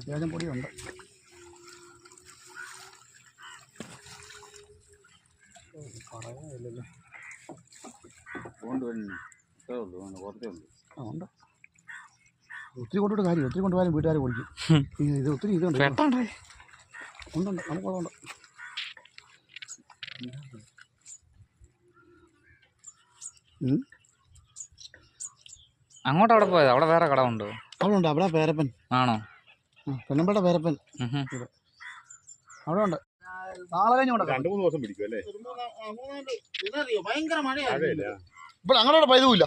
അത്യാവശ്യം പൊടിയുണ്ട്. പറയാനില്ലല്ലോ. ഉണ്ട്. ഒത്തിരി കൊണ്ടിട്ട് കാര്യം, ഒത്തിരി കൊണ്ടുപോയാലും വീട്ടുകാർ പൊടിക്കും. ഇത് ഒത്തിരി ഇതുണ്ട്, ഉണ്ടുണ്ട്, നമുക്കുള്ളതുണ്ട്. അങ്ങോട്ട് അവിടെ പോയത്? അവിടെ വേറെ കടമുണ്ടോ? അവിടെ ഉണ്ട്, അവിടെ പേരപ്പൻ ആണോ? പെണ്ണമ്പേട്ട പേരപ്പൻ അവിടെ ഉണ്ട്. നാളെ കഴിഞ്ഞ് 2-3 ദിവസം പിടിക്കും അല്ലേ? ഭയങ്കര മഴയാണ് ഇപ്പോൾ. അങ്ങോട്ട് പൈതുമില്ല.